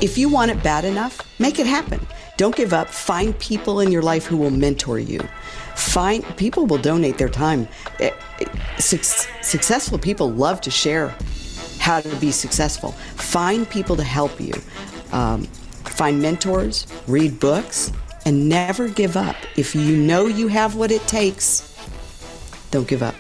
If you want it bad enough, make it happen. Don't give up. Find people in your life who will mentor you. People will donate their time. Successful people love to share how to be successful. Find people to help you. Find mentors, read books, and never give up. If you know you have what it takes, don't give up.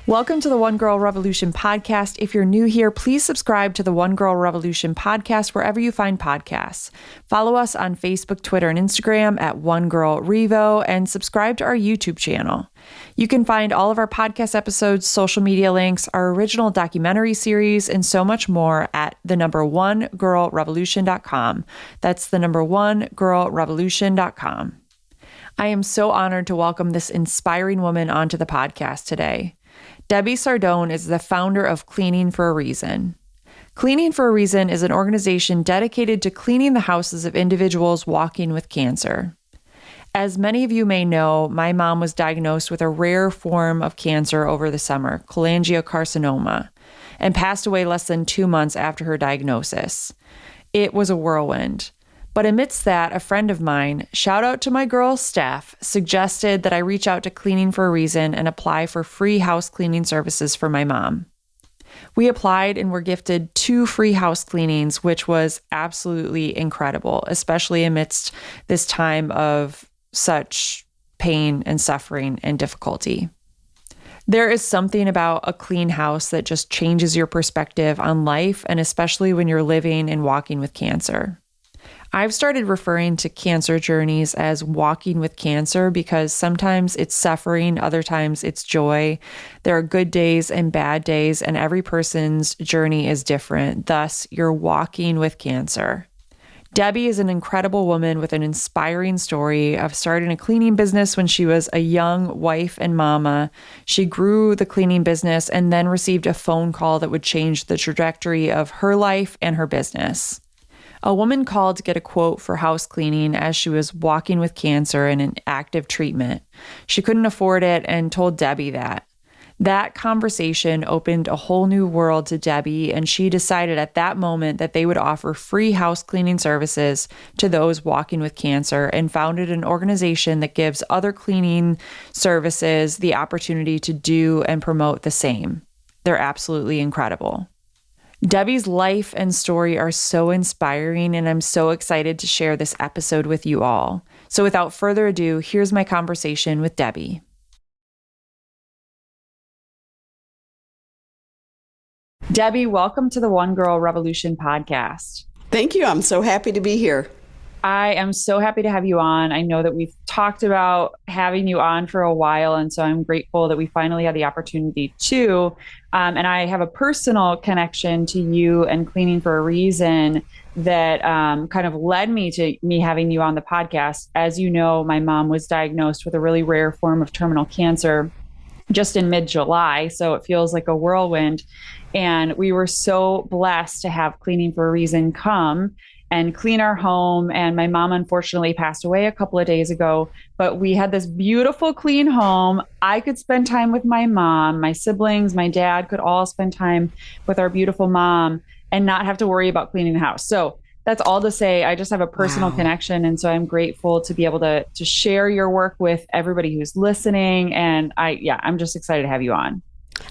Welcome to the One Girl Revolution podcast. If you're new here, please subscribe to the One Girl Revolution podcast wherever you find podcasts. Follow us on Facebook, Twitter, and Instagram at One Girl Revo, and subscribe to our YouTube channel. You can find all of our podcast episodes, social media links, our original documentary series, and so much more at onegirlrevolution.com. That's onegirlrevolution.com. I am so honored to welcome this inspiring woman onto the podcast today. Debbie Sardone is the founder of Cleaning for a Reason. Cleaning for a Reason is an organization dedicated to cleaning the houses of individuals walking with cancer. As many of you may know, my mom was diagnosed with a rare form of cancer over the summer, cholangiocarcinoma, and passed away less than 2 months after her diagnosis. It was a whirlwind. But amidst that, a friend of mine, shout out to my girl Steph, suggested that I reach out to Cleaning for a Reason and apply for free house cleaning services for my mom. We applied and were gifted 2 free house cleanings, which was absolutely incredible, especially amidst this time of such pain and suffering and difficulty. There is something about a clean house that just changes your perspective on life, and especially when you're living and walking with cancer. I've started referring to cancer journeys as walking with cancer because sometimes it's suffering, other times it's joy. There are good days and bad days, and every person's journey is different. Thus, you're walking with cancer. Debbie is an incredible woman with an inspiring story of starting a cleaning business when she was a young wife and mama. She grew the cleaning business and then received a phone call that would change the trajectory of her life and her business. A woman called to get a quote for house cleaning as she was walking with cancer and in active treatment. She couldn't afford it and told Debbie that. That conversation opened a whole new world to Debbie, and she decided at that moment that they would offer free house cleaning services to those walking with cancer and founded an organization that gives other cleaning services the opportunity to do and promote the same. They're absolutely incredible. Debbie's life and story are so inspiring, and I'm so excited to share this episode with you all. So without further ado, here's my conversation with Debbie. Debbie, welcome to the One Girl Revolution podcast. Thank you. I'm so happy to be here. I am so happy to have you on. I know that we've talked about having you on for a while, and so I'm grateful that we finally had the opportunity to. And I have a personal connection to you and Cleaning for a Reason that kind of led me to me having you on the podcast. As you know, my mom was diagnosed with a really rare form of terminal cancer just in mid-July, so it feels like a whirlwind. And we were so blessed to have Cleaning for a Reason come and clean our home. And my mom unfortunately passed away a couple of days ago, but we had this beautiful clean home. I could spend time with my mom, my siblings, my dad could all spend time with our beautiful mom and not have to worry about cleaning the house. So that's all to say, I just have a personal connection. And so I'm grateful to be able to share your work with everybody who's listening. And I'm just excited to have you on.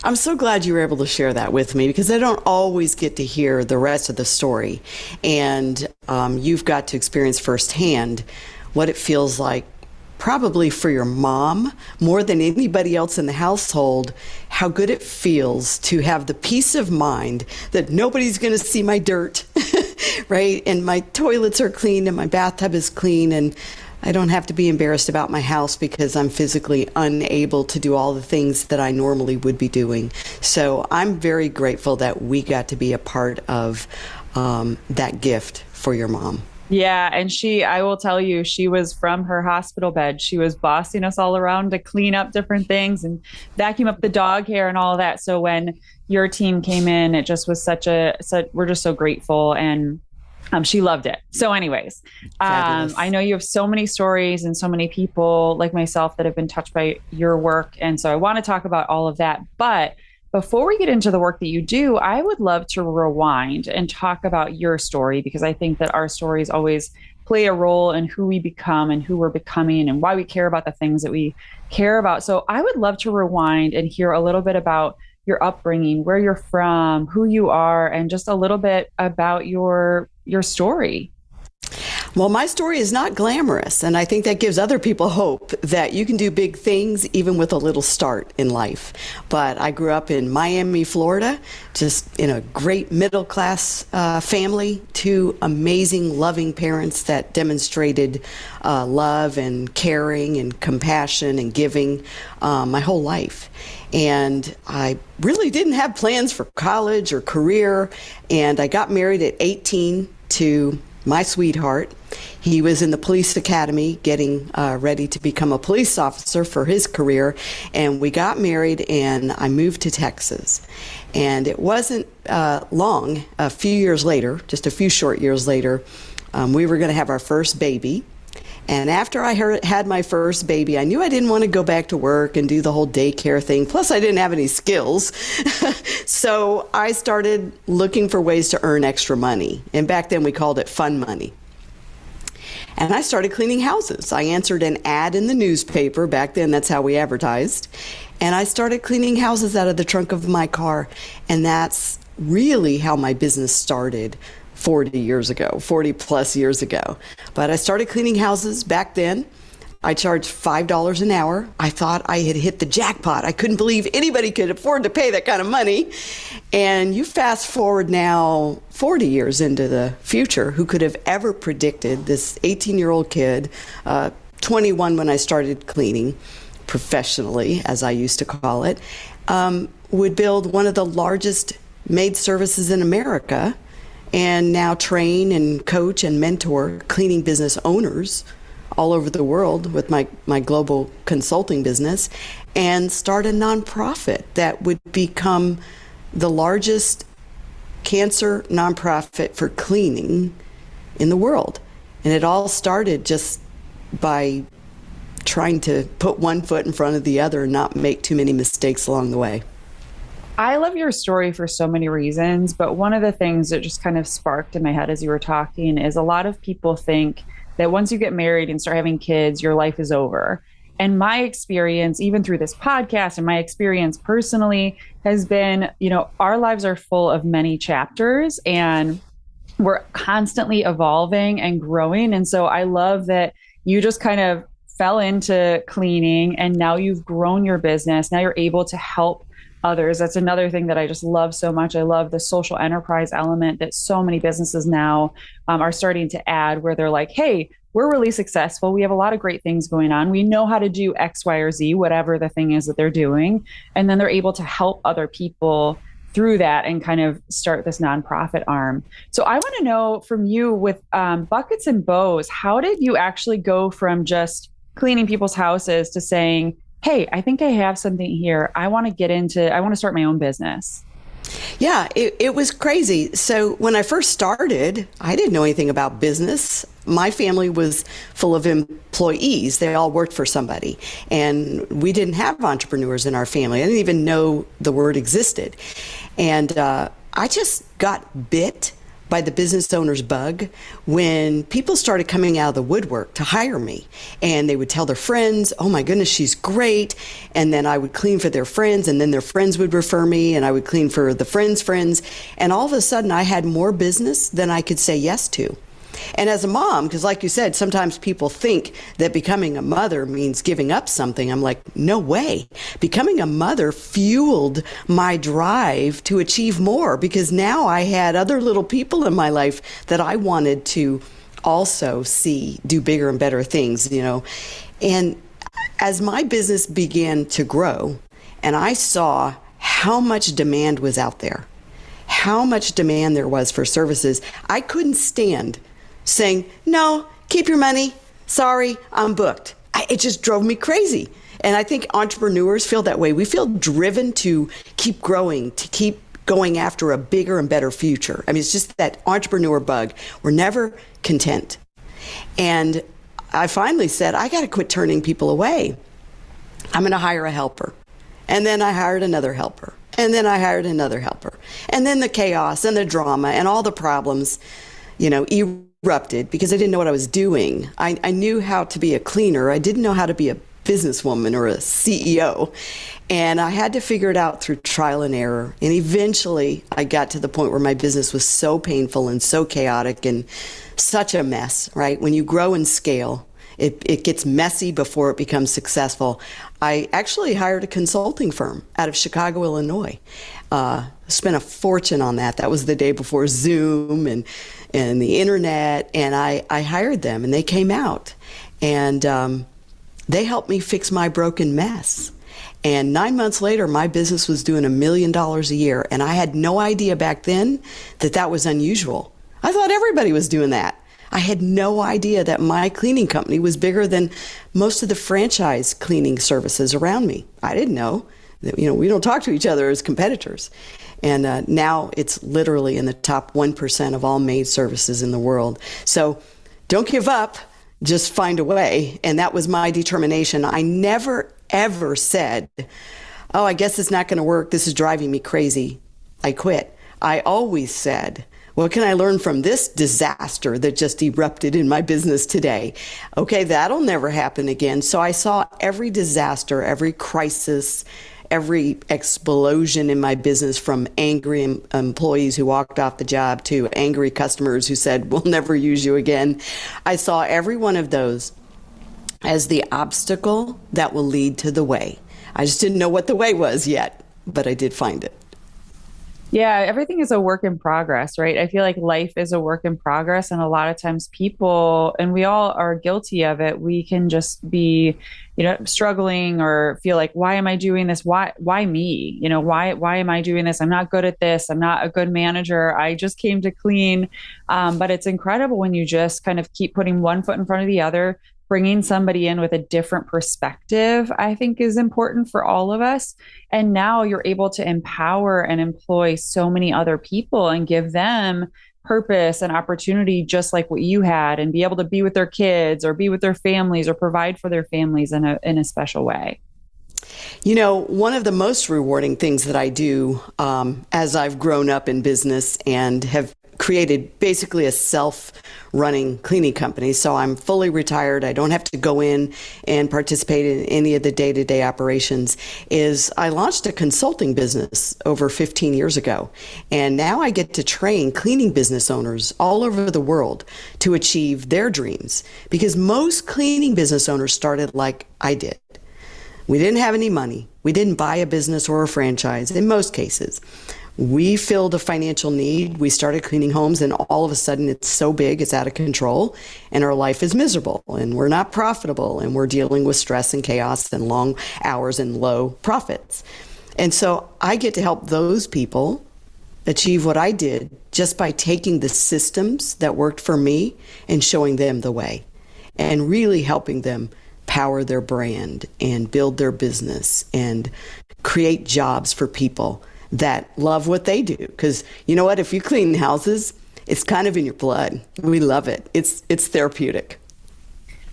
I'm so glad you were able to share that with me because I don't always get to hear the rest of the story. And you've got to experience firsthand what it feels like, probably for your mom, more than anybody else in the household, how good it feels to have the peace of mind that nobody's going to see my dirt, right? And my toilets are clean and my bathtub is clean and I don't have to be embarrassed about my house because I'm physically unable to do all the things that I normally would be doing. So I'm very grateful that we got to be a part of that gift for your mom. Yeah. And I will tell you, she was from her hospital bed. She was bossing us all around to clean up different things and vacuum up the dog hair and all of that. So when your team came in, it just was we're just so grateful. And she loved it. So anyways, I know you have so many stories and so many people like myself that have been touched by your work. And so I want to talk about all of that. But before we get into the work that you do, I would love to rewind and talk about your story, because I think that our stories always play a role in who we become and who we're becoming and why we care about the things that we care about. So I would love to rewind and hear a little bit about your upbringing, where you're from, who you are, and just a little bit about your story. Well, my story is not glamorous, and I think that gives other people hope that you can do big things even with a little start in life. But I grew up in Miami, Florida, just in a great middle-class family, two amazing, loving parents that demonstrated love and caring and compassion and giving my whole life. And I really didn't have plans for college or career, and I got married at 18 to my sweetheart. He was in the police academy getting ready to become a police officer for his career, and we got married and I moved to Texas. And it wasn't long, a few years later, just a few short years later, we were going to have our first baby. And after I had my first baby, I knew I didn't want to go back to work and do the whole daycare thing. Plus, I didn't have any skills. So I started looking for ways to earn extra money. And back then we called it fun money. And I started cleaning houses. I answered an ad in the newspaper. Back then, that's how we advertised. And I started cleaning houses out of the trunk of my car. And that's really how my business started 40 plus years ago. But I started cleaning houses back then. I charged $5 an hour. I thought I had hit the jackpot. I couldn't believe anybody could afford to pay that kind of money. And you fast forward now 40 years into the future, who could have ever predicted this 18-year-old kid, 21 when I started cleaning professionally, as I used to call it, would build one of the largest maid services in America, and now train and coach and mentor cleaning business owners all over the world with my global consulting business, and start a nonprofit that would become the largest cancer nonprofit for cleaning in the world. And it all started just by trying to put one foot in front of the other and not make too many mistakes along the way. I love your story for so many reasons, but one of the things that just kind of sparked in my head as you were talking is a lot of people think that once you get married and start having kids, your life is over. And my experience, even through this podcast and my experience personally, has been, our lives are full of many chapters and we're constantly evolving and growing. And so I love that you just kind of fell into cleaning and now you've grown your business. Now you're able to help others. That's another thing that I just love so much. I love the social enterprise element that so many businesses now are starting to add, where they're like, hey, we're really successful. We have a lot of great things going on. We know how to do X, Y, or Z, whatever the thing is that they're doing. And then they're able to help other people through that and kind of start this nonprofit arm. So I want to know from you with Buckets and Bows, how did you actually go from just cleaning people's houses to saying, hey, I think I have something here. I want to start my own business. Yeah, it was crazy. So when I first started, I didn't know anything about business. My family was full of employees. They all worked for somebody. And we didn't have entrepreneurs in our family. I didn't even know the word existed. And I just got bit by the business owner's bug when people started coming out of the woodwork to hire me. And they would tell their friends, oh my goodness, she's great. And then I would clean for their friends, and then their friends would refer me, and I would clean for the friends' friends. And all of a sudden I had more business than I could say yes to. And as a mom, because like you said, sometimes people think that becoming a mother means giving up something. I'm like, no way. Becoming a mother fueled my drive to achieve more, because now I had other little people in my life that I wanted to also see do bigger and better things, And as my business began to grow and I saw how much demand was out there, how much demand there was for services, I couldn't stand saying, no, keep your money. Sorry, I'm booked. It just drove me crazy. And I think entrepreneurs feel that way. We feel driven to keep growing, to keep going after a bigger and better future. I mean, it's just that entrepreneur bug. We're never content. And I finally said, I got to quit turning people away. I'm going to hire a helper. And then I hired another helper. And then I hired another helper. And then the chaos and the drama and all the problems, erupted because I didn't know what I was doing. I knew how to be a cleaner. I didn't know how to be a businesswoman or a CEO. And I had to figure it out through trial and error. And eventually I got to the point where my business was so painful and so chaotic and such a mess, right? When you grow and scale, it gets messy before it becomes successful. I actually hired a consulting firm out of Chicago, Illinois. Spent a fortune on that. That was the day before Zoom and the internet. And I hired them, and they came out. And they helped me fix my broken mess. And 9 months later, my business was doing $1 million a year. And I had no idea back then that was unusual. I thought everybody was doing that. I had no idea that my cleaning company was bigger than most of the franchise cleaning services around me. I didn't know. We don't talk to each other as competitors. And now it's literally in the top 1% of all maid services in the world. So don't give up. Just find a way. And that was my determination. I never, ever said, oh, I guess it's not going to work. This is driving me crazy. I quit. I always said, what can I learn from this disaster that just erupted in my business today? Okay, that'll never happen again. So I saw every disaster, every crisis, every explosion in my business, from angry employees who walked off the job to angry customers who said, we'll never use you again. I saw every one of those as the obstacle that will lead to the way. I just didn't know what the way was yet, but I did find it. Yeah, everything is a work in progress, right? I feel like life is a work in progress. And a lot of times people, and we all are guilty of it, we can just be, struggling or feel like, why am I doing this? Why me? Why am I doing this? I'm not good at this. I'm not a good manager. I just came to clean. But it's incredible when you just kind of keep putting one foot in front of the other. Bringing somebody in with a different perspective, I think, is important for all of us. And now you're able to empower and employ so many other people and give them purpose and opportunity, just like what you had, and be able to be with their kids or be with their families or provide for their families in a special way. One of the most rewarding things that I do as I've grown up in business and have created basically a self-running cleaning company. So I'm fully retired. I don't have to go in and participate in any of the day-to-day operations. Is I launched a consulting business over 15 years ago. And now I get to train cleaning business owners all over the world to achieve their dreams. Because most cleaning business owners started like I did. We didn't have any money. We didn't buy a business or a franchise in most cases. We filled a financial need. We started cleaning homes, and all of a sudden it's so big, it's out of control, and our life is miserable, and we're not profitable, and we're dealing with stress and chaos and long hours and low profits. And so I get to help those people achieve what I did just by taking the systems that worked for me and showing them the way, and really helping them power their brand and build their business and create jobs for people that love what they do. Because you know what? If you clean houses, it's kind of in your blood. We love it. It's therapeutic.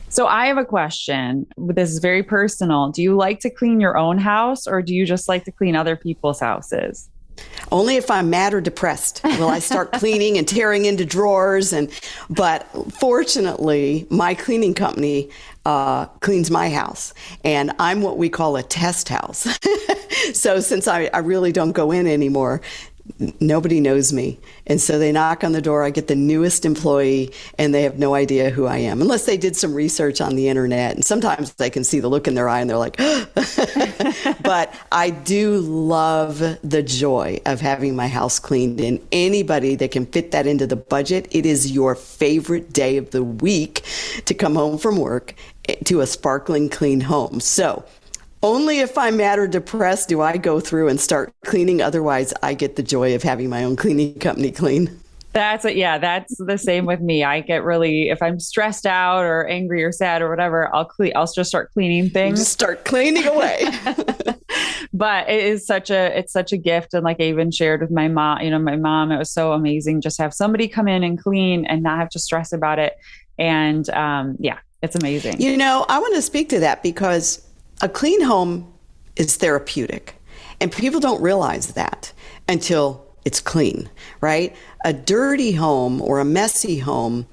So I have a question. This is very personal. Do you like to clean your own house, or do you just like to clean other people's houses? Only if I'm mad or depressed will I start cleaning and tearing into drawers. But fortunately, my cleaning company cleans my house, and I'm what we call a test house. So since I really don't go in anymore, nobody knows me. And so they knock on the door, I get the newest employee, and they have no idea who I am, unless they did some research on the internet. And sometimes they can see the look in their eye and they're like, but I do love the joy of having my house cleaned. And anybody that can fit that into the budget, it is your favorite day of the week to come home from work to a sparkling clean home. So only if I'm mad or depressed do I go through and start cleaning. Otherwise, I get the joy of having my own cleaning company clean. That's the same with me. I get really, if I'm stressed out or angry or sad or whatever, I'll just start cleaning things. Just start cleaning away. But it's such a gift. And like I even shared with my mom, it was so amazing just to have somebody come in and clean and not have to stress about it. And it's amazing. I want to speak to that because a clean home is therapeutic. And people don't realize that until it's clean, right? A dirty home or a messy home,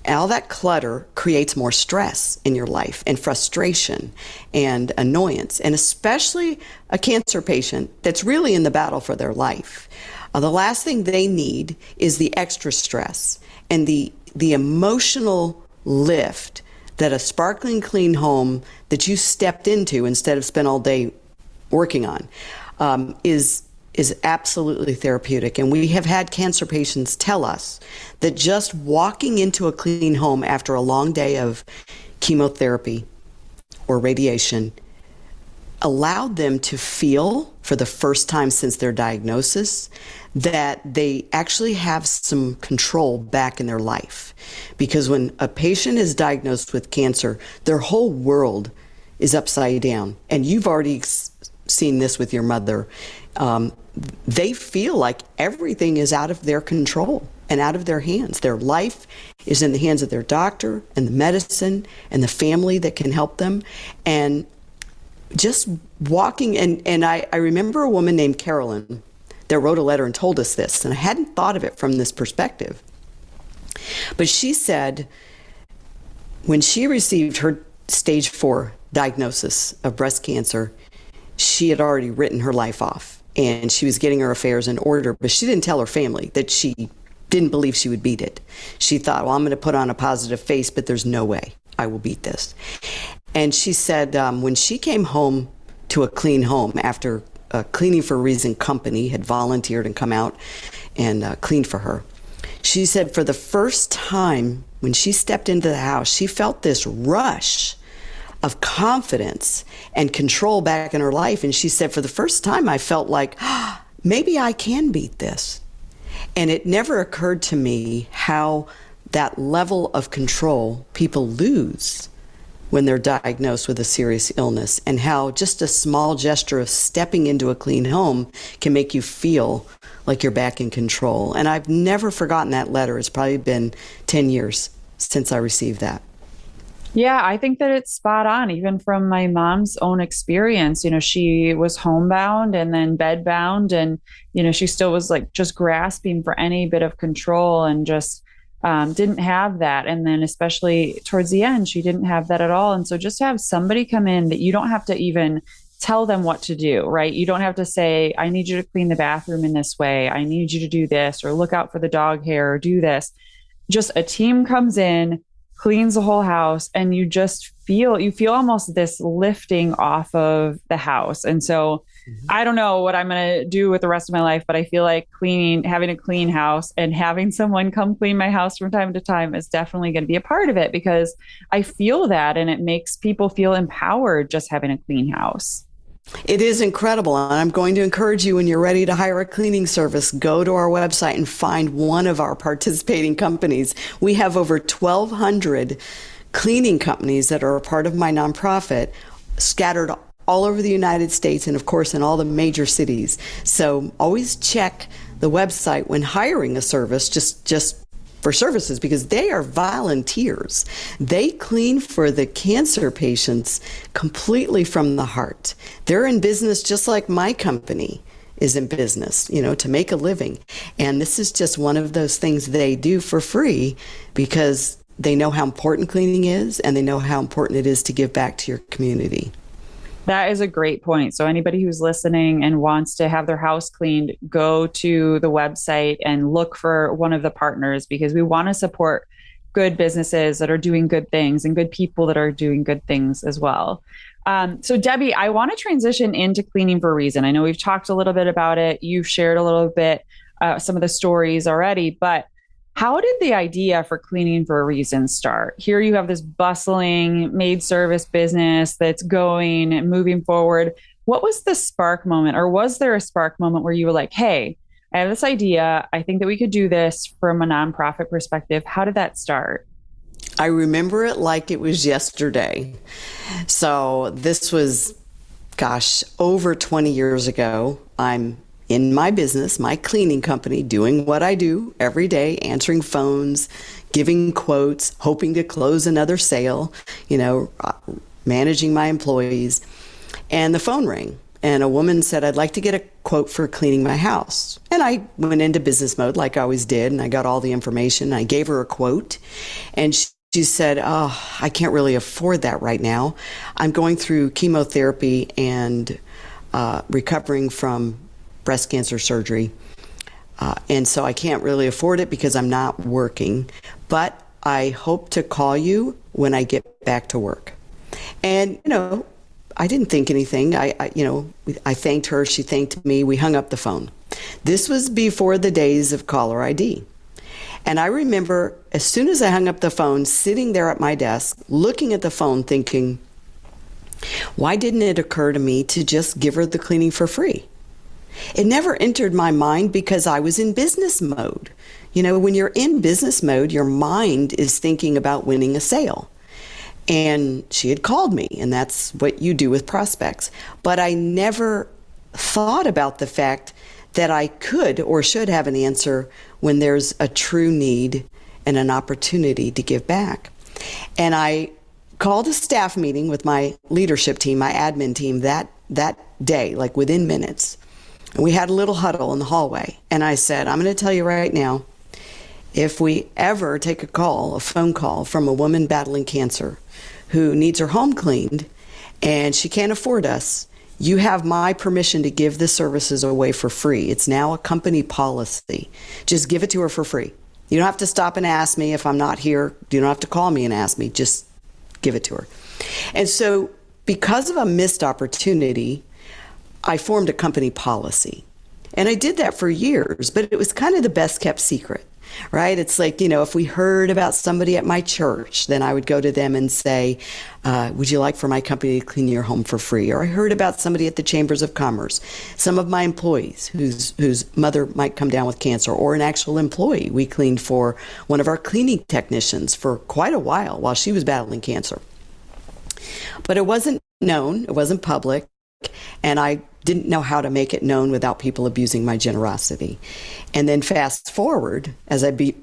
all that clutter creates more stress in your life and frustration and annoyance, and especially a cancer patient that's really in the battle for their life. The last thing they need is the extra stress and the emotional lift that a sparkling clean home that you stepped into instead of spent all day working on is absolutely therapeutic. And we have had cancer patients tell us that just walking into a clean home after a long day of chemotherapy or radiation allowed them to feel, for the first time since their diagnosis, that they actually have some control back in their life. Because when a patient is diagnosed with cancer, their whole world is upside down. And you've already seen this with your mother. They feel like everything is out of their control and out of their hands. Their life is in the hands of their doctor and the medicine and the family that can help them. And just walking, and I remember a woman named Carolyn that wrote a letter and told us this, and I hadn't thought of it from this perspective. But she said when she received her stage 4 diagnosis of breast cancer, she had already written her life off and she was getting her affairs in order, but she didn't tell her family that she didn't believe she would beat it. She thought, well, I'm going to put on a positive face, but there's no way I will beat this. And she said when she came home to a clean home after a Cleaning for a Reason company had volunteered and come out and cleaned for her, she said for the first time when she stepped into the house, she felt this rush of confidence and control back in her life. And she said, for the first time, I felt like, maybe I can beat this. And it never occurred to me how that level of control people lose when they're diagnosed with a serious illness, and how just a small gesture of stepping into a clean home can make you feel like you're back in control. And I've never forgotten that letter. It's probably been 10 years since I received that. Yeah, I think that it's spot on, even from my mom's own experience. She was homebound and then bedbound, and, she still was like just grasping for any bit of control and just didn't have that. And then especially towards the end, she didn't have that at all. And so just to have somebody come in that you don't have to even tell them what to do, right? You don't have to say, I need you to clean the bathroom in this way. I need you to do this, or look out for the dog hair, or do this. Just a team comes in, cleans the whole house, and you feel almost this lifting off of the house. And so I don't know what I'm going to do with the rest of my life, but I feel like having a clean house and having someone come clean my house from time to time is definitely going to be a part of it, because I feel that, and it makes people feel empowered just having a clean house. It is incredible. And I'm going to encourage you, when you're ready to hire a cleaning service, go to our website and find one of our participating companies. We have over 1,200 cleaning companies that are a part of my nonprofit, scattered all over the United States and, of course, in all the major cities. So always check the website when hiring a service, just for services, because they are volunteers. They clean for the cancer patients completely from the heart. They're in business just like my company is in business, to make a living. And this is just one of those things they do for free, because they know how important cleaning is, and they know how important it is to give back to your community. That is a great point. So anybody who's listening and wants to have their house cleaned, go to the website and look for one of the partners, because we want to support good businesses that are doing good things and good people that are doing good things as well. So Debbie, I want to transition into Cleaning for a Reason. I know we've talked a little bit about it. You've shared a little bit, some of the stories already, but how did the idea for Cleaning for a Reason start? Here you have this bustling maid service business that's going and moving forward. What was the spark moment, or was there a spark moment where you were like, hey, I have this idea. I think that we could do this from a nonprofit perspective. How did that start? I remember it like it was yesterday. So this was, over 20 years ago. I'm in my business, my cleaning company, doing what I do every day, answering phones, giving quotes, hoping to close another sale, managing my employees. And the phone rang. and a woman said, I'd like to get a quote for cleaning my house. And I went into business mode like I always did, and I got all the information. I gave her a quote, and she said, oh, I can't really afford that right now. I'm going through chemotherapy and recovering from breast cancer surgery. And so I can't really afford it because I'm not working. But I hope to call you when I get back to work. And, I didn't think anything. I thanked her. She thanked me. We hung up the phone. This was before the days of caller ID. And I remember as soon as I hung up the phone, sitting there at my desk, looking at the phone, thinking, why didn't it occur to me to just give her the cleaning for free? It never entered my mind because I was in business mode. When you're in business mode, your mind is thinking about winning a sale. And she had called me, and that's what you do with prospects. But I never thought about the fact that I could or should have an answer when there's a true need and an opportunity to give back. And I called a staff meeting with my leadership team, my admin team, that day, like within minutes. And we had a little huddle in the hallway. And I said, I'm going to tell you right now, if we ever take a phone call from a woman battling cancer who needs her home cleaned and she can't afford us, you have my permission to give the services away for free. It's now a company policy. Just give it to her for free. You don't have to stop and ask me if I'm not here. You don't have to call me and ask me. Just give it to her. And so because of a missed opportunity, I formed a company policy. And I did that for years, but it was kind of the best kept secret. Right? It's like, if we heard about somebody at my church, then I would go to them and say, would you like for my company to clean your home for free? Or I heard about somebody at the Chambers of Commerce, some of my employees whose mother might come down with cancer, or an actual employee. We cleaned for one of our cleaning technicians for quite a while she was battling cancer. But it wasn't known, it wasn't public, and I didn't know how to make it known without people abusing my generosity. And then fast forward, as I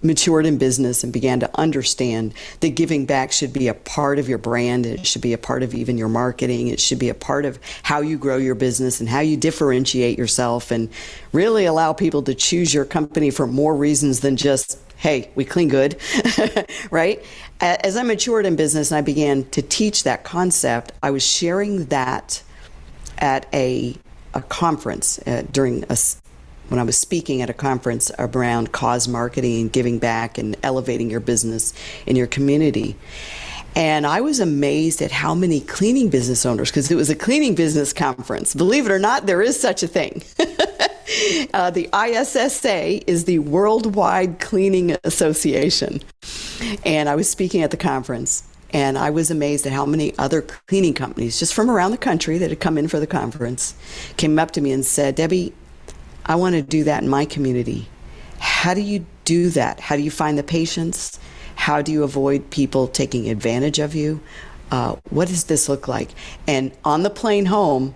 matured in business and began to understand that giving back should be a part of your brand. It should be a part of even your marketing. It should be a part of how you grow your business and how you differentiate yourself and really allow people to choose your company for more reasons than just, hey, we clean good, right? As I matured in business and I began to teach that concept, I was sharing that at a conference when I was speaking at a conference around cause marketing and giving back and elevating your business in your community. And I was amazed at how many cleaning business owners, because it was a cleaning business conference. Believe it or not, there is such a thing. The ISSA is the Worldwide Cleaning Association. And I was speaking at the conference. And I was amazed at how many other cleaning companies, just from around the country that had come in for the conference, came up to me and said, Debbie, I want to do that in my community. How do you do that? How do you find the patients? How do you avoid people taking advantage of you? What does this look like? And on the plane home,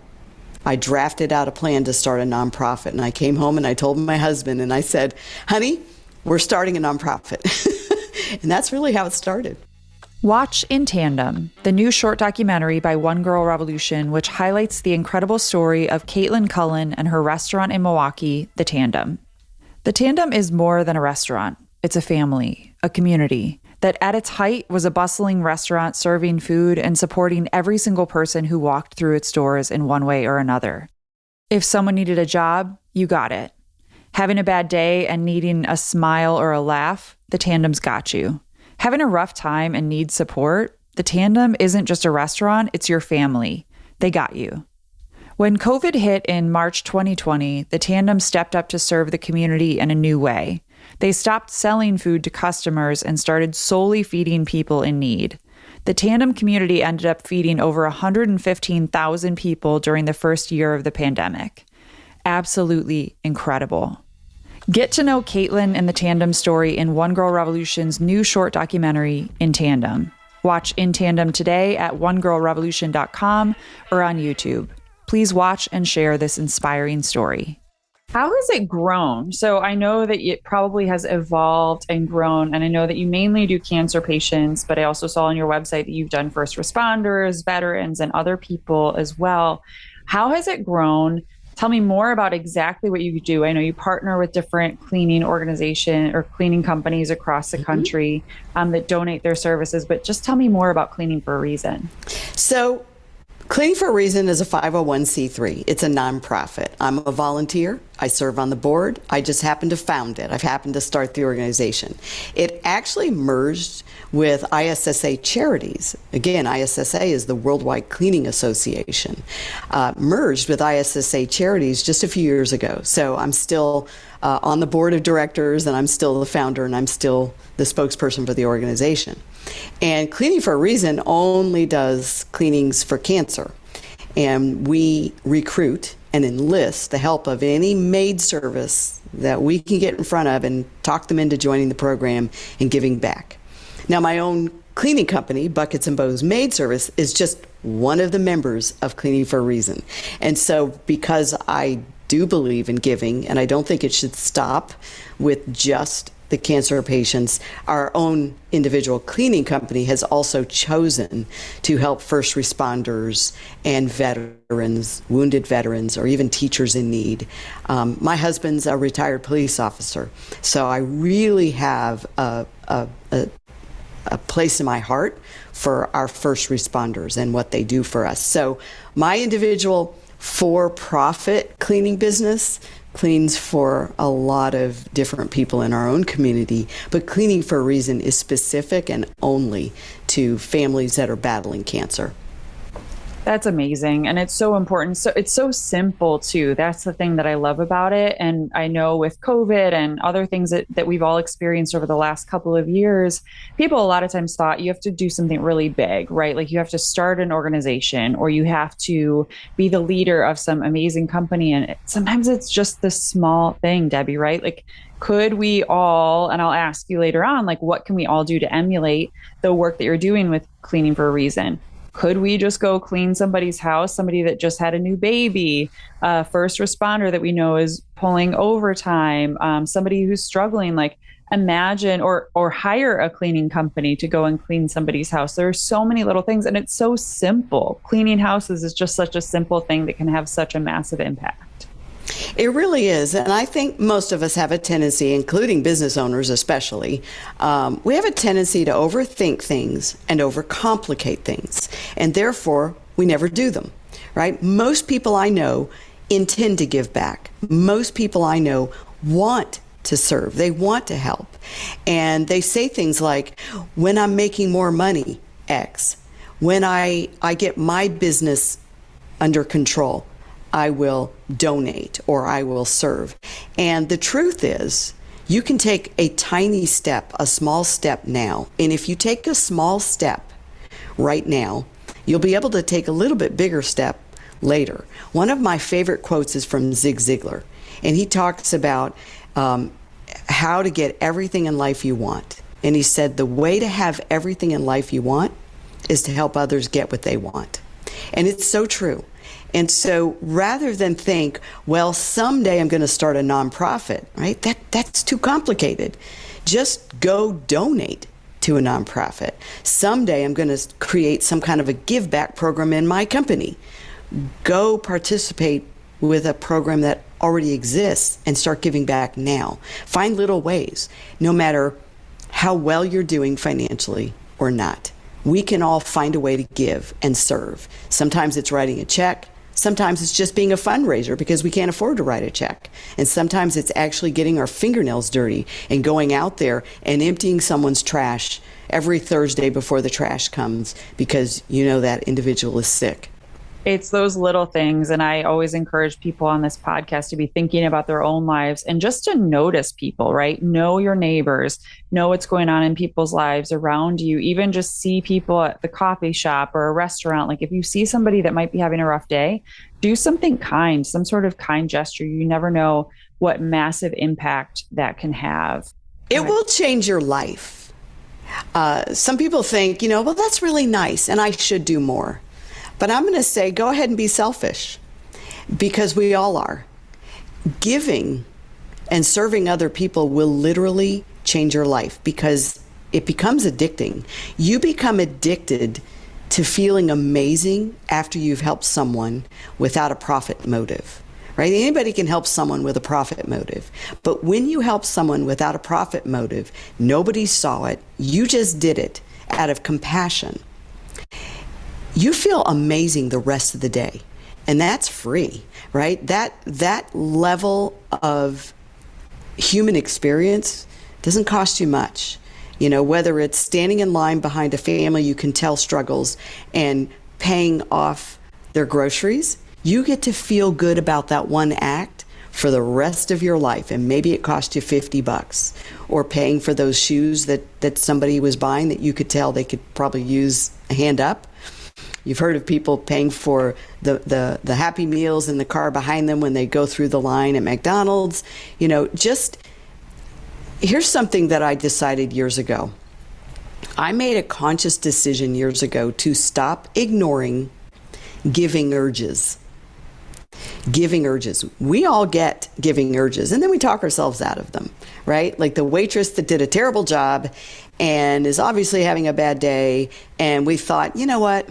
I drafted out a plan to start a nonprofit. And I came home and I told my husband, and I said, honey, we're starting a nonprofit. And that's really how it started. Watch In Tandem, the new short documentary by One Girl Revolution, which highlights the incredible story of Caitlin Cullen and her restaurant in Milwaukee, The Tandem. The Tandem is more than a restaurant. It's a family, a community that at its height was a bustling restaurant serving food and supporting every single person who walked through its doors in one way or another. If someone needed a job, you got it. Having a bad day and needing a smile or a laugh, The Tandem's got you. Having a rough time and need support, The Tandem isn't just a restaurant, it's your family. They got you. When COVID hit in March 2020, The Tandem stepped up to serve the community in a new way. They stopped selling food to customers and started solely feeding people in need. The Tandem community ended up feeding over 115,000 people during the first year of the pandemic. Absolutely incredible. Get to know Caitlin and the Tandem story in One Girl Revolution's new short documentary, In Tandem. Watch In Tandem today at onegirlrevolution.com or on YouTube. Please watch and share this inspiring story. How has it grown? So I know that it probably has evolved and grown, and I know that you mainly do cancer patients, but I also saw on your website that you've done first responders, veterans, and other people as well. How has it grown? Tell me more about exactly what you do. I know you partner with different cleaning organization or cleaning companies across the country that donate their services, but just tell me more about Cleaning for a Reason. So, Cleaning for a Reason is a 501c3. It's a nonprofit. I'm a volunteer. I serve on the board. I just happened to found it. I've happened to start the organization. It actually merged with ISSA Charities. Again, ISSA is the Worldwide Cleaning Association. Merged with ISSA Charities just a few years ago. So I'm still on the board of directors, and I'm still the founder, and I'm still the spokesperson for the organization. And Cleaning for a Reason only does cleanings for cancer. And we recruit and enlist the help of any maid service that we can get in front of and talk them into joining the program and giving back. Now, my own cleaning company, Buckets Bows Maid Service, is just one of the members of Cleaning for a Reason. And so because I do believe in giving, and I don't think it should stop with just the cancer patients, our own individual cleaning company has also chosen to help first responders and veterans, wounded veterans, or even teachers in need. My husband's a retired police officer, so I really have a place in my heart for our first responders and what they do for us. So my individual for-profit cleaning business cleans for a lot of different people in our own community, but Cleaning for a Reason is specific and only to families that are battling cancer. That's amazing. And it's so important. So it's so simple too. That's the thing that I love about it. And I know with COVID and other things that we've all experienced over the last couple of years, people a lot of times thought you have to do something really big, right? Like you have to start an organization or you have to be the leader of some amazing company. And sometimes it's just the small thing, Debbie, right? Like, could we all, and I'll ask you later on, like, what can we all do to emulate the work that you're doing with Cleaning for a Reason? Could we just go clean somebody's house, somebody that just had a new baby, a first responder that we know is pulling overtime, somebody who's struggling, like imagine or hire a cleaning company to go and clean somebody's house. There are so many little things and it's so simple. Cleaning houses is just such a simple thing that can have such a massive impact. It really is. And I think most of us have a tendency, including business owners especially, we have a tendency to overthink things and overcomplicate things. And therefore, we never do them, right? Most people I know intend to give back. Most people I know want to serve. They want to help. And they say things like, when I'm making more money, X. When I get my business under control, I will donate or I will serve. And the truth is, you can take a tiny step, a small step now. And if you take a small step right now, you'll be able to take a little bit bigger step later. One of my favorite quotes is from Zig Ziglar. And he talks about how to get everything in life you want. And he said, the way to have everything in life you want is to help others get what they want. And it's so true. And so rather than think, well, someday I'm going to start a nonprofit, right? That's too complicated. Just go donate to a nonprofit. Someday I'm going to create some kind of a give back program in my company. Go participate with a program that already exists and start giving back now. Find little ways, no matter how well you're doing financially or not. We can all find a way to give and serve. Sometimes it's writing a check. Sometimes it's just being a fundraiser because we can't afford to write a check. And sometimes it's actually getting our fingernails dirty and going out there and emptying someone's trash every Thursday before the trash comes because you know that individual is sick. It's those little things. And I always encourage people on this podcast to be thinking about their own lives and just to notice people, right? Know your neighbors, know what's going on in people's lives around you, even just see people at the coffee shop or a restaurant. Like if you see somebody that might be having a rough day, do something kind, some sort of kind gesture. You never know what massive impact that can have. It will change your life. Some people think, well, that's really nice and I should do more. But I'm going to say, go ahead and be selfish because we all are. Giving and serving other people will literally change your life because it becomes addicting. You become addicted to feeling amazing after you've helped someone without a profit motive, right? Anybody can help someone with a profit motive. But when you help someone without a profit motive, nobody saw it, you just did it out of compassion, you feel amazing the rest of the day. And that's free, right? That level of human experience doesn't cost you much. You know, whether it's standing in line behind a family you can tell struggles and paying off their groceries, you get to feel good about that one act for the rest of your life. And maybe it cost you $50, or paying for those shoes that somebody was buying that you could tell they could probably use a hand up. You've heard of people paying for the Happy Meals in the car behind them when they go through the line at McDonald's. You know, just here's something that I decided years ago. I made a conscious decision years ago to stop ignoring giving urges. Giving urges. We all get giving urges, and then we talk ourselves out of them, right? Like the waitress that did a terrible job and is obviously having a bad day, and we thought, you know what?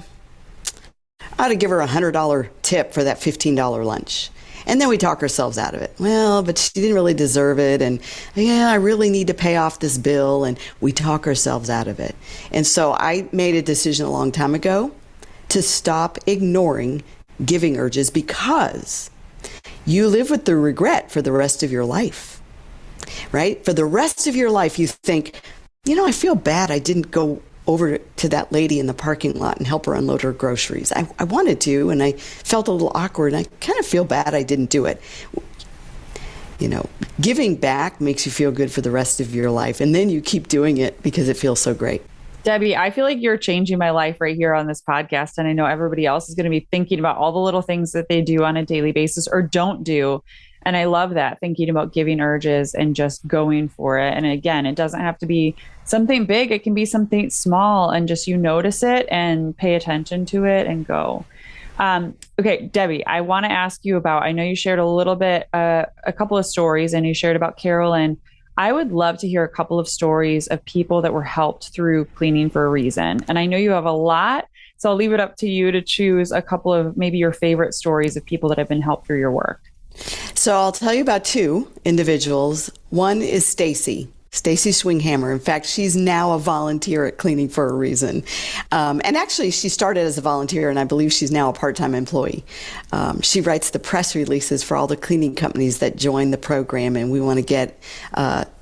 I ought to give her a $100 tip for that $15 lunch. And then we talk ourselves out of it. Well, but she didn't really deserve it. And yeah, I really need to pay off this bill. And we talk ourselves out of it. And so I made a decision a long time ago to stop ignoring giving urges, because you live with the regret for the rest of your life, right? For the rest of your life, you think, you know, I feel bad I didn't go over to that lady in the parking lot and help her unload her groceries. I wanted to, and I felt a little awkward, and I kind of feel bad I didn't do it. You know, giving back makes you feel good for the rest of your life, and then you keep doing it because it feels so great. Debbie, I feel like you're changing my life right here on this podcast. And I know everybody else is going to be thinking about all the little things that they do on a daily basis or don't do. And I love that, thinking about giving urges and just going for it. And again, it doesn't have to be something big. It can be something small, and just you notice it and pay attention to it and go. Okay, Debbie, I want to ask you about, I know you shared a little bit, a couple of stories, and you shared about Carolyn. I would love to hear a couple of stories of people that were helped through Cleaning for a Reason. And I know you have a lot, so I'll leave it up to you to choose a couple of maybe your favorite stories of people that have been helped through your work. So I'll tell you about two individuals. One is Stacy Swinghammer. In fact, she's now a volunteer at Cleaning for a Reason. And actually, she started as a volunteer, and I believe she's now a part-time employee. She writes the press releases for all the cleaning companies that join the program, and we want to get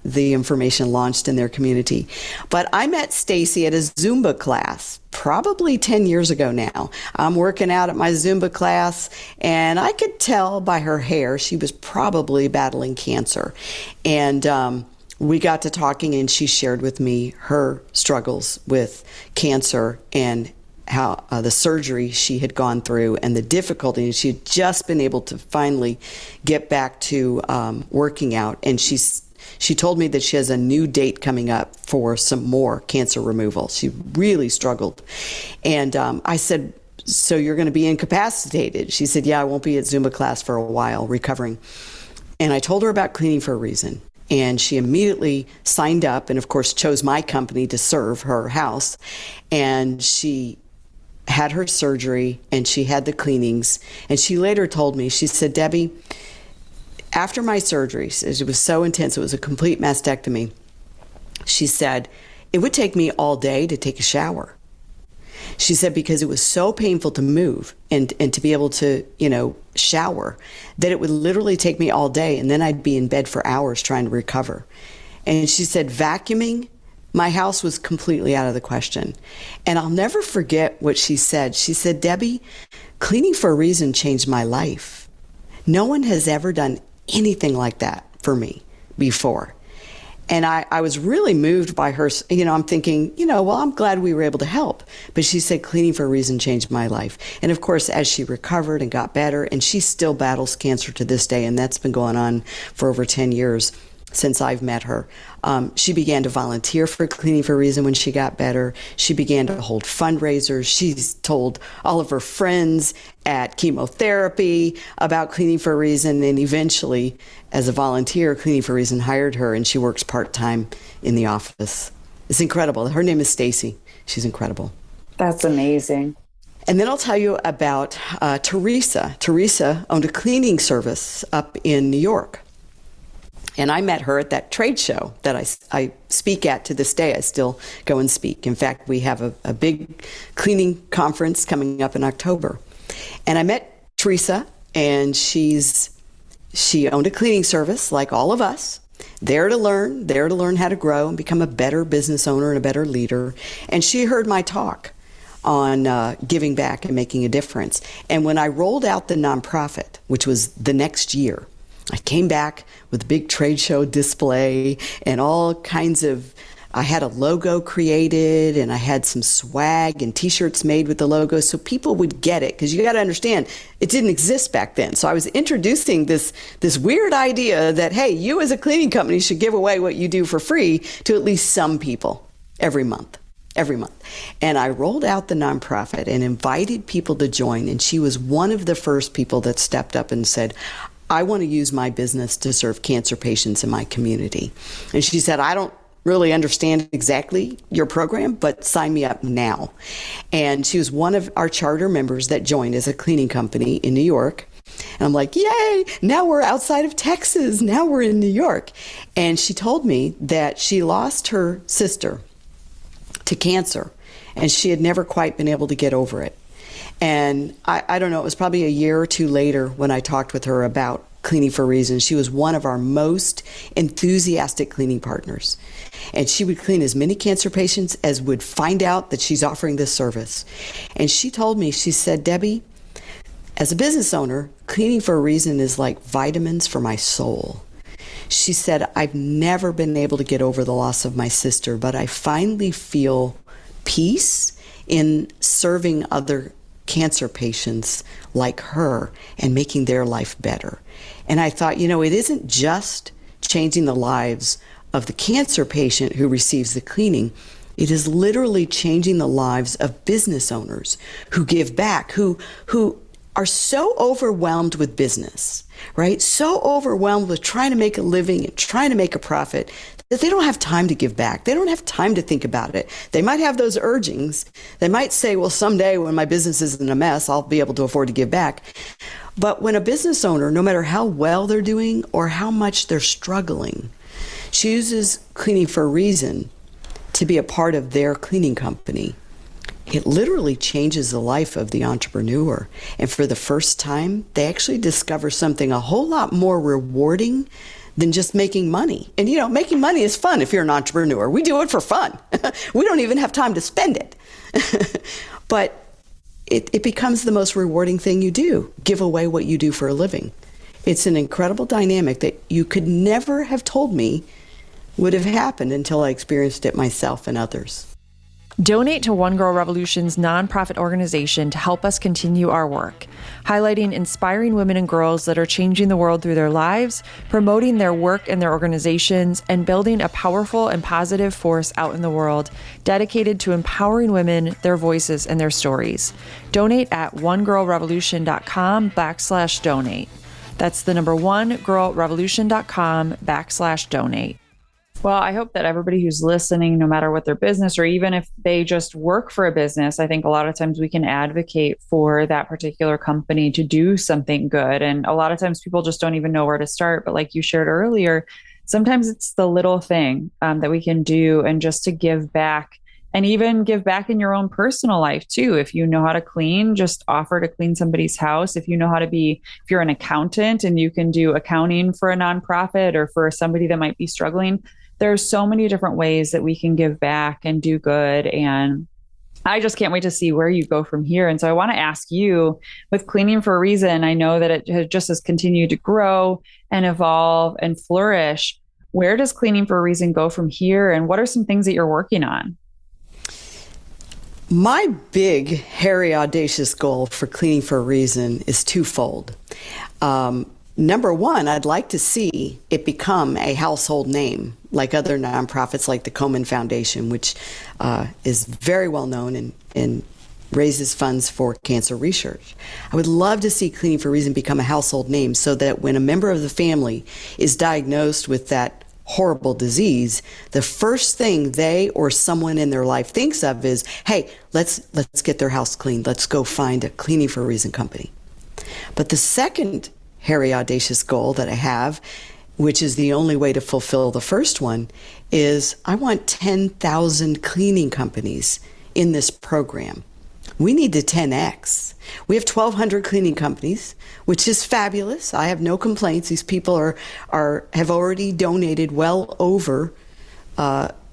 the information launched in their community. But I met Stacy at a Zumba class probably 10 years ago now. I'm working out at my Zumba class, and I could tell by her hair she was probably battling cancer. And we got to talking, and she shared with me her struggles with cancer and how the surgery she had gone through and the difficulty. And she had just been able to finally get back to working out. And she told me that she has a new date coming up for some more cancer removal. She really struggled. And I said, so you're going to be incapacitated? She said, yeah, I won't be at Zumba class for a while, recovering. And I told her about Cleaning for a Reason. And she immediately signed up and, of course, chose my company to serve her house. And she had her surgery and she had the cleanings. And she later told me, she said, Debbie, after my surgery, it was so intense, it was a complete mastectomy. She said, it would take me all day to take a shower. She said, because it was so painful to move and to be able to, shower, that it would literally take me all day, and then I'd be in bed for hours trying to recover. And she said, vacuuming my house was completely out of the question. And I'll never forget what she said. She said, Debbie, Cleaning for a Reason changed my life. No one has ever done anything like that for me before. And I was really moved by her. I'm thinking, well, I'm glad we were able to help. But she said, Cleaning for a Reason changed my life. And of course, as she recovered and got better, and she still battles cancer to this day, and that's been going on for over 10 years since I've met her. She began to volunteer for Cleaning for a Reason when she got better. She began to hold fundraisers. She's told all of her friends at chemotherapy about Cleaning for a Reason, and eventually, as a volunteer, Cleaning for a Reason hired her, and she works part-time in the office. It's incredible. Her name is Stacy. She's incredible. That's amazing. And then I'll tell you about Teresa. Teresa owned a cleaning service up in New York. And I met her at that trade show that I speak at to this day. I still go and speak. In fact, we have a big cleaning conference coming up in October. And I met Teresa, and she owned a cleaning service like all of us, there to learn how to grow and become a better business owner and a better leader. And she heard my talk on giving back and making a difference. And when I rolled out the nonprofit, which was the next year, I came back with a big trade show display and all kinds of, I had a logo created and I had some swag and t-shirts made with the logo so people would get it, because you got to understand, it didn't exist back then. So I was introducing this weird idea that, hey, you as a cleaning company should give away what you do for free to at least some people every month. And I rolled out the nonprofit and invited people to join. And she was one of the first people that stepped up and said, I want to use my business to serve cancer patients in my community. And she said, I don't really understand exactly your program, but sign me up now. And she was one of our charter members that joined as a cleaning company in New York. And I'm like, yay, now we're outside of Texas. Now we're in New York. And she told me that she lost her sister to cancer, and she had never quite been able to get over it. And I don't know, it was probably a year or two later when I talked with her about Cleaning for a Reason. She was one of our most enthusiastic cleaning partners. And she would clean as many cancer patients as would find out that she's offering this service. And she told me, she said, Debbie, as a business owner, Cleaning for a Reason is like vitamins for my soul. She said, I've never been able to get over the loss of my sister, but I finally feel peace in serving other cancer patients like her and making their life better. And I thought, it isn't just changing the lives of the cancer patient who receives the cleaning. It is literally changing the lives of business owners who give back, who are so overwhelmed with business, right? So overwhelmed with trying to make a living and trying to make a profit that they don't have time to give back. They don't have time to think about it. They might have those urgings. They might say, well, someday when my business isn't a mess, I'll be able to afford to give back. But when a business owner, no matter how well they're doing or how much they're struggling, chooses Cleaning for a Reason to be a part of their cleaning company, it literally changes the life of the entrepreneur. And for the first time, they actually discover something a whole lot more rewarding than just making money. And making money is fun if you're an entrepreneur. We do it for fun. We don't even have time to spend it. But it becomes the most rewarding thing you do, give away what you do for a living. It's an incredible dynamic that you could never have told me would have happened until I experienced it myself and others. Donate to One Girl Revolution's nonprofit organization to help us continue our work, highlighting inspiring women and girls that are changing the world through their lives, promoting their work and their organizations, and building a powerful and positive force out in the world dedicated to empowering women, their voices, and their stories. Donate at onegirlrevolution.com/donate. That's the number onegirlrevolution.com/donate. Well, I hope that everybody who's listening, no matter what their business or even if they just work for a business, I think a lot of times we can advocate for that particular company to do something good. And a lot of times people just don't even know where to start. But like you shared earlier, sometimes it's the little thing that we can do and just to give back, and even give back in your own personal life too. If you know how to clean, just offer to clean somebody's house. If you're an accountant and you can do accounting for a nonprofit or for somebody that might be struggling, there's so many different ways that we can give back and do good. And I just can't wait to see where you go from here. And so I want to ask you, with Cleaning for a Reason, I know that it has continued to grow and evolve and flourish. Where does Cleaning for a Reason go from here? And what are some things that you're working on? My big, hairy, audacious goal for Cleaning for a Reason is twofold. Number one, I'd like to see it become a household name like other nonprofits like the Komen Foundation, which is very well known and raises funds for cancer research. I would love to see Cleaning for a Reason become a household name so that when a member of the family is diagnosed with that horrible disease, the first thing they or someone in their life thinks of is, hey, let's get their house clean. Let's go find a cleaning for a reason company. But the second hairy, audacious goal that I have, which is the only way to fulfill the first one, is I want 10,000 cleaning companies in this program. We need to 10x. We have 1,200 cleaning companies, which is fabulous. I have no complaints. These people have already donated well over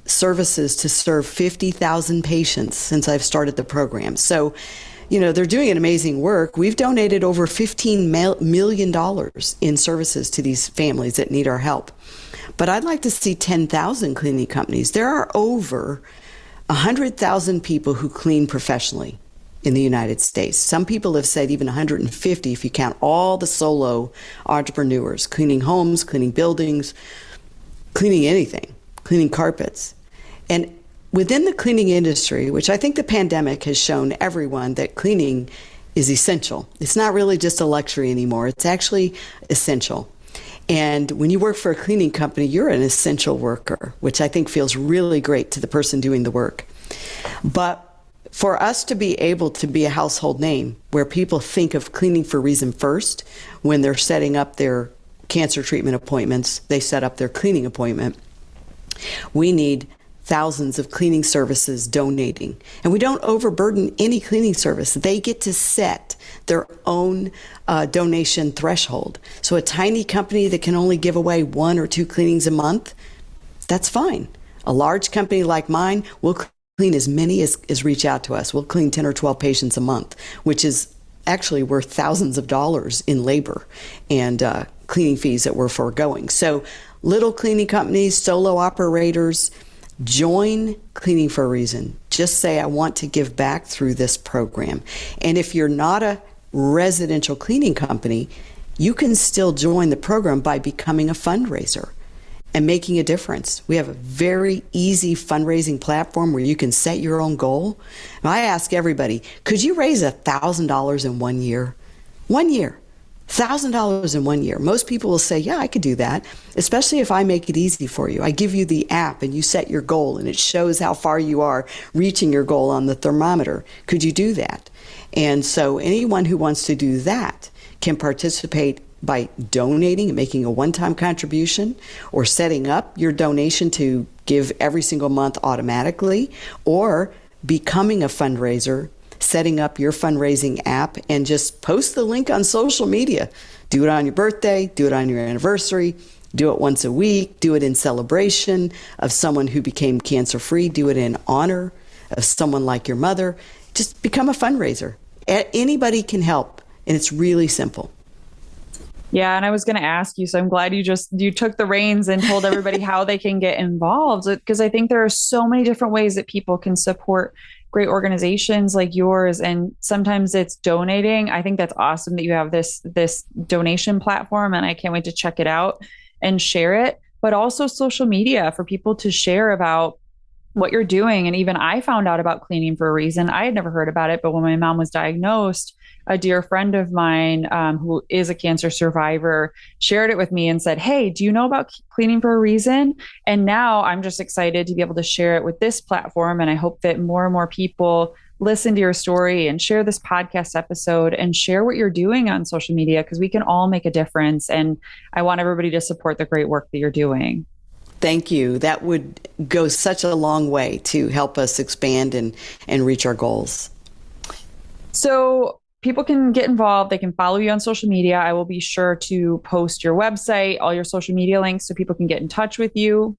services to serve 50,000 patients since I've started the program. So, they're doing an amazing work. We've donated over $15 million in services to these families that need our help. But I'd like to see 10,000 cleaning companies. There are over 100,000 people who clean professionally in the United States. Some people have said even 150 if you count all the solo entrepreneurs, cleaning homes, cleaning buildings, cleaning anything, cleaning carpets. And within the cleaning industry, which I think the pandemic has shown everyone that cleaning is essential. It's not really just a luxury anymore. It's actually essential. And when you work for a cleaning company, you're an essential worker, which I think feels really great to the person doing the work. But for us to be able to be a household name where people think of cleaning for a reason first, when they're setting up their cancer treatment appointments, they set up their cleaning appointment. We need thousands of cleaning services donating. And we don't overburden any cleaning service. They get to set their own donation threshold. So a tiny company that can only give away 1 or 2 cleanings a month, that's fine. A large company like mine will clean as many as reach out to us. We'll clean 10 or 12 patients a month, which is actually worth thousands of dollars in labor and cleaning fees that we're foregoing. So little cleaning companies, solo operators, join Cleaning for a Reason. Just say, I want to give back through this program. And if you're not a residential cleaning company, you can still join the program by becoming a fundraiser and making a difference. We have a very easy fundraising platform where you can set your own goal. And I ask everybody, could you raise $1,000 in 1 year? 1 year. $1,000 in 1 year. Most people will say, yeah, I could do that, especially if I make it easy for you. I give you the app and you set your goal and it shows how far you are reaching your goal on the thermometer. Could you do that? And so anyone who wants to do that can participate by donating and making a one-time contribution, or setting up your donation to give every single month automatically, or becoming a fundraiser, setting up your fundraising app and just post the link on social media. Do it on your birthday, do it on your anniversary, do it once a week, do it in celebration of someone who became cancer-free, do it in honor of someone like your mother. Just become a fundraiser. Anybody can help, and it's really simple. Yeah, and I was going to ask you, so I'm glad you took the reins and told everybody how they can get involved, because I think there are so many different ways that people can support great organizations like yours, and sometimes it's donating. I think that's awesome that you have this donation platform, and I can't wait to check it out and share it, but also social media for people to share about what you're doing. And even I found out about Cleaning for a Reason. I had never heard about it, but when my mom was diagnosed, a dear friend of mine who is a cancer survivor shared it with me and said, hey, do you know about Cleaning for a Reason? And now I'm just excited to be able to share it with this platform. And I hope that more and more people listen to your story and share this podcast episode and share what you're doing on social media, because we can all make a difference. And I want everybody to support the great work that you're doing. Thank you. That would go such a long way to help us expand and reach our goals. So people can get involved. They can follow you on social media. I will be sure to post your website, all your social media links, so people can get in touch with you.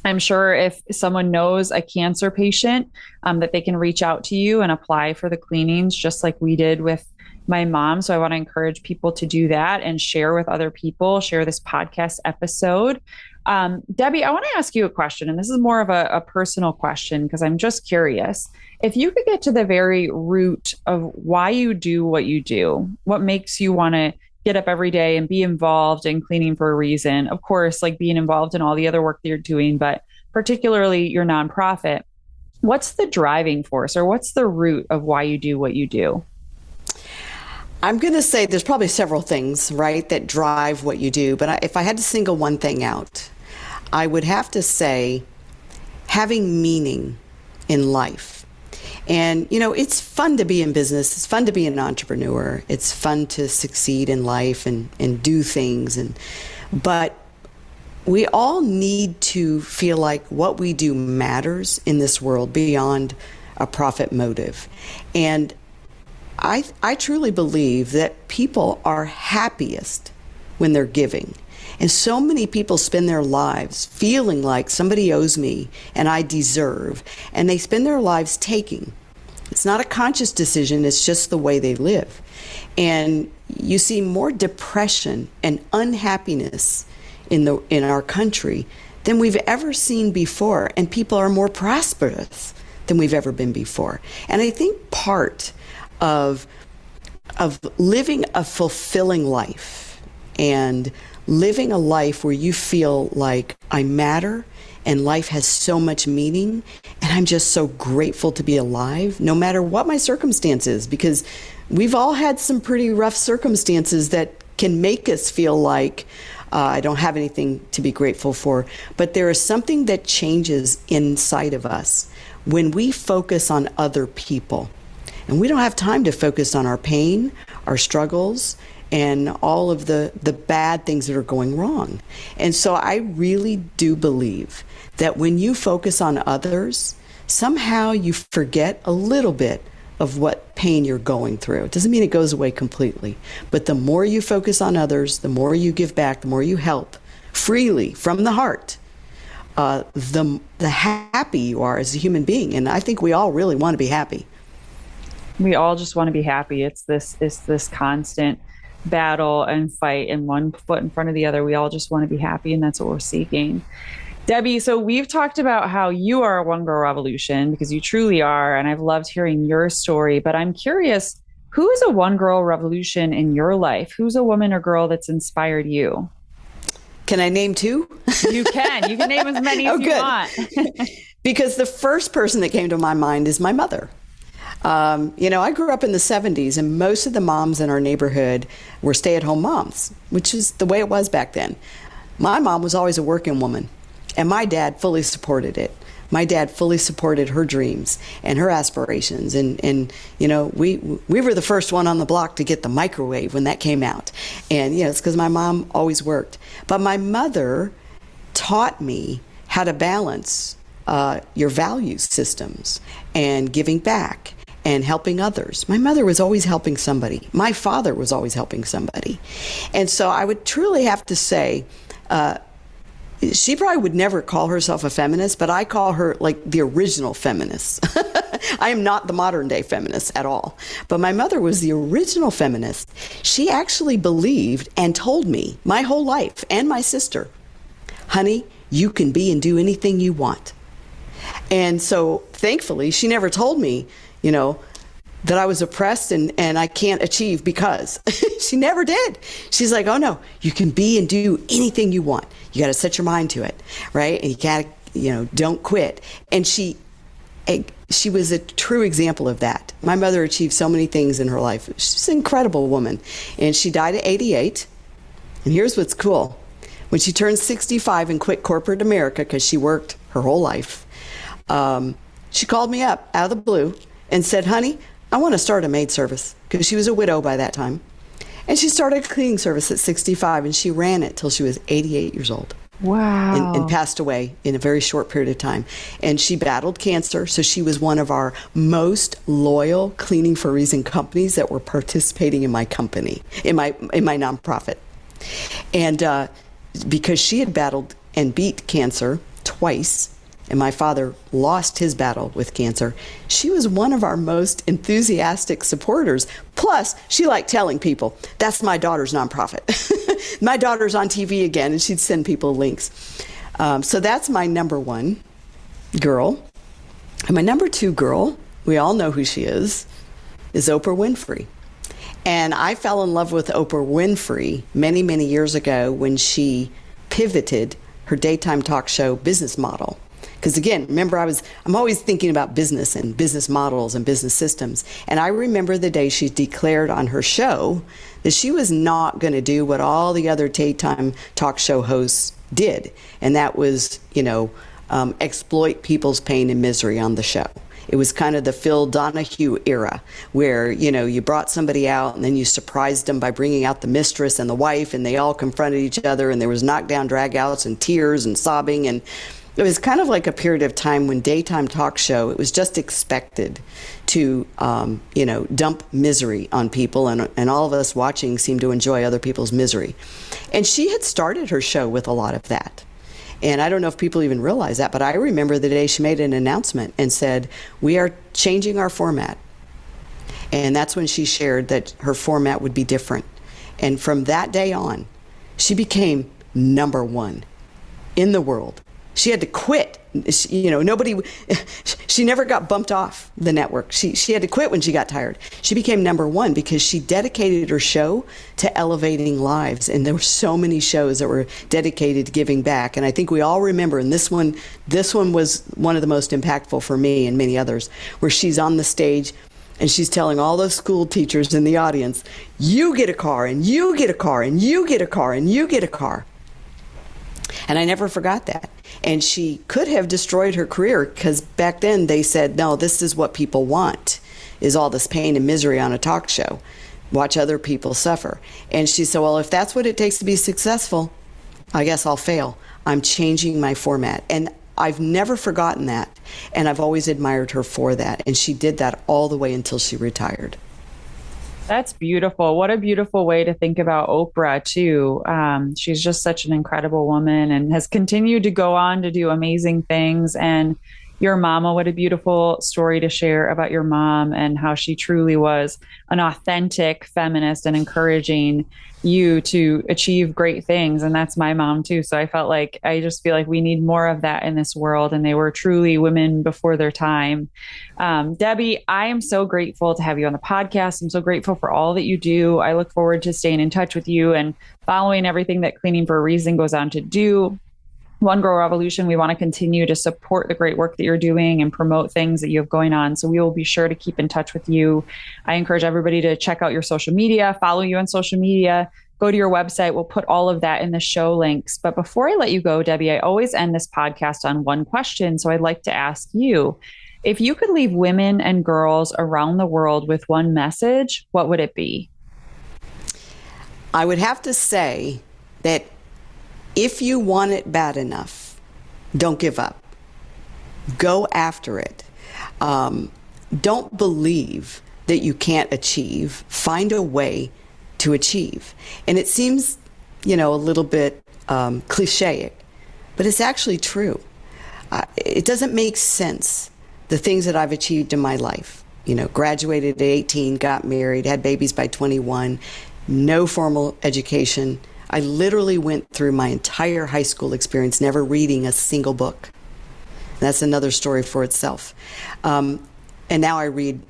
I'm sure if someone knows a cancer patient, that they can reach out to you and apply for the cleanings, just like we did with my mom. So I want to encourage people to do that and share with other people, share this podcast episode. Debbie, I want to ask you a question, and this is more of a personal question because I'm just curious. If you could get to the very root of why you do what you do, what makes you want to get up every day and be involved in Cleaning for a Reason, of course, like being involved in all the other work that you're doing, but particularly your nonprofit, what's the driving force, or what's the root of why you do what you do? I'm going to say there's probably several things, right, that drive what you do. But if I had to single one thing out, I would have to say having meaning in life. And, it's fun to be in business. It's fun to be an entrepreneur. It's fun to succeed in life and do things. But we all need to feel like what we do matters in this world beyond a profit motive. And I truly believe that people are happiest when they're giving. And so many people spend their lives feeling like somebody owes me and I deserve, and they spend their lives taking. It's not a conscious decision, it's just the way they live. And you see more depression and unhappiness in our country than we've ever seen before, and people are more prosperous than we've ever been before. And I think part of living a fulfilling life and living a life where you feel like I matter and life has so much meaning, and I'm just so grateful to be alive, no matter what my circumstances, because we've all had some pretty rough circumstances that can make us feel like I don't have anything to be grateful for. But there is something that changes inside of us when we focus on other people. And we don't have time to focus on our pain, our struggles, and all of the bad things that are going wrong. And so I really do believe that when you focus on others, somehow you forget a little bit of what pain you're going through. It doesn't mean it goes away completely, but the more you focus on others, the more you give back, the more you help freely from the heart, the happy you are as a human being. And I think we all really want to be happy. We all just want to be happy. It's this constant battle and fight, and one foot in front of the other. We all just want to be happy, and that's what we're seeking. Debbie, so we've talked about how you are a one girl revolution, because you truly are, and I've loved hearing your story, but I'm curious, who is a one girl revolution in your life? Who's a woman or girl that's inspired you? Can I name two? You can name as many as you want. Because the first person that came to my mind is my mother. I grew up in the 70s, and most of the moms in our neighborhood were stay-at-home moms, which is the way it was back then. My mom was always a working woman, and my dad fully supported it. My dad fully supported her dreams and her aspirations. And we were the first one on the block to get the microwave when that came out. And, it's because my mom always worked. But my mother taught me how to balance your value systems and giving back and helping others. My mother was always helping somebody. My father was always helping somebody. And so I would truly have to say, she probably would never call herself a feminist, but I call her like the original feminist. I am not the modern day feminist at all. But my mother was the original feminist. She actually believed and told me my whole life, and my sister, honey, you can be and do anything you want. And so thankfully, she never told me, that I was oppressed and I can't achieve because. She never did. She's like, oh no, you can be and do anything you want. You got to set your mind to it, right? And you got to, don't quit. And she was a true example of that. My mother achieved so many things in her life. She's an incredible woman. And she died at 88. And here's what's cool. When she turned 65 and quit corporate America, because she worked her whole life, she called me up out of the blue and said, honey, I want to start a maid service, because she was a widow by that time. And she started a cleaning service at 65, and she ran it till she was 88 years old. Wow. And passed away in a very short period of time. And she battled cancer, so she was one of our most loyal Cleaning for a Reason companies that were participating in my company, in my nonprofit. And because she had battled and beat cancer twice, and my father lost his battle with cancer, she was one of our most enthusiastic supporters. Plus, she liked telling people, that's my daughter's nonprofit. My daughter's on TV again, and she'd send people links. So that's my number one girl. And my number two girl, we all know who she is Oprah Winfrey. And I fell in love with Oprah Winfrey many, many years ago when she pivoted her daytime talk show business model. Because again, remember, I'm always thinking about business and business models and business systems. And I remember the day she declared on her show that she was not going to do what all the other daytime talk show hosts did, and that was, exploit people's pain and misery on the show. It was kind of the Phil Donahue era where, you brought somebody out and then you surprised them by bringing out the mistress and the wife, and they all confronted each other, and there was knockdown, dragouts, and tears and sobbing. And it was kind of like a period of time when daytime talk show, it was just expected to, dump misery on people, and all of us watching seemed to enjoy other people's misery. And she had started her show with a lot of that. And I don't know if people even realize that, but I remember the day she made an announcement and said, we are changing our format. And that's when she shared that her format would be different. And from that day on, she became number one in the world. She had to quit. She never got bumped off the network. She had to quit when she got tired. She became number one because she dedicated her show to elevating lives. And there were so many shows that were dedicated to giving back. And I think we all remember, and this one was one of the most impactful for me and many others, where she's on the stage and she's telling all those school teachers in the audience, you get a car, and you get a car, and you get a car, and you get a car. And I never forgot that. And she could have destroyed her career, because back then they said, no, this is what people want, is all this pain and misery on a talk show. Watch other people suffer. And she said, well, if that's what it takes to be successful, I guess I'll fail. I'm changing my format. And I've never forgotten that. And I've always admired her for that. And she did that all the way until she retired. That's beautiful. What a beautiful way to think about Oprah, too. She's just such an incredible woman and has continued to go on to do amazing things. And your mama, what a beautiful story to share about your mom and how she truly was an authentic feminist and encouraging you to achieve great things. And that's my mom, too. So I just feel like we need more of that in this world. And they were truly women before their time. Debbie, I am so grateful to have you on the podcast. I'm so grateful for all that you do. I look forward to staying in touch with you and following everything that Cleaning for a Reason goes on to do. One Girl Revolution, we want to continue to support the great work that you're doing and promote things that you have going on. So we will be sure to keep in touch with you. I encourage everybody to check out your social media, follow you on social media, go to your website. We'll put all of that in the show links. But before I let you go, Debbie, I always end this podcast on one question. So I'd like to ask you, if you could leave women and girls around the world with one message, what would it be? I would have to say that if you want it bad enough, don't give up. Go after it. Don't believe that you can't achieve. Find a way to achieve. And it seems, a little bit cliche, but it's actually true. It doesn't make sense, the things that I've achieved in my life. Graduated at 18, got married, had babies by 21, no formal education. I literally went through my entire high school experience never reading a single book. That's another story for itself. And now I read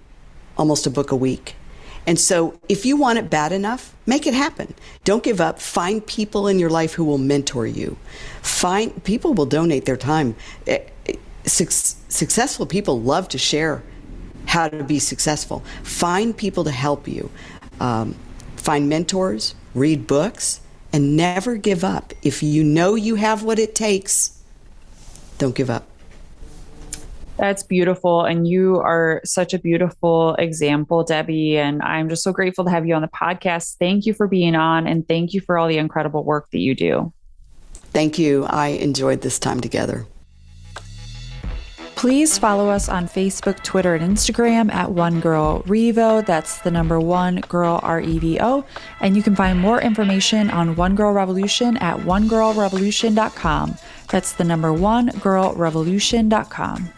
almost a book a week. And so if you want it bad enough, make it happen. Don't give up. Find people in your life who will mentor you. People will donate their time. Successful people love to share how to be successful. Find people to help you. Find mentors, read books, and never give up. If you know you have what it takes, don't give up. That's beautiful. And you are such a beautiful example, Debbie. And I'm just so grateful to have you on the podcast. Thank you for being on, and thank you for all the incredible work that you do. Thank you. I enjoyed this time together. Please follow us on Facebook, Twitter, and Instagram at One Girl Revo. That's the number One Girl REVO. And you can find more information on One Girl Revolution at onegirlrevolution.com. That's the number onegirlrevolution.com.